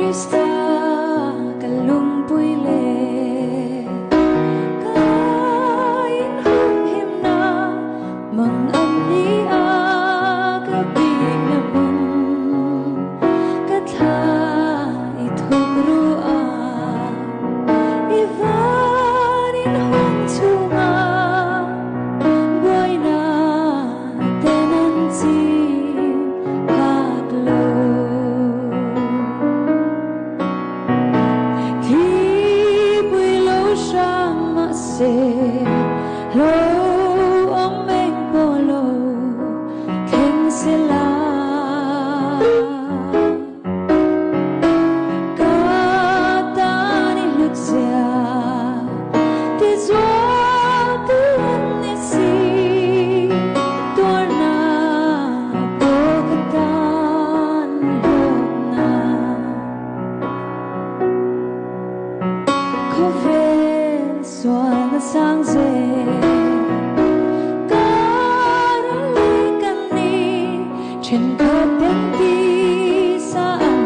Krista kalumpuy le kain him na mang ani a kabig na pun katha ithok rua ivanin hong chunga boy na tenan chi haklo se lo ông mình bolo khen se la kata ni lucia te joa tu ne si torna bogatan lona kove Suara sang se karalikan ni trên khắp tiếng ti sa ang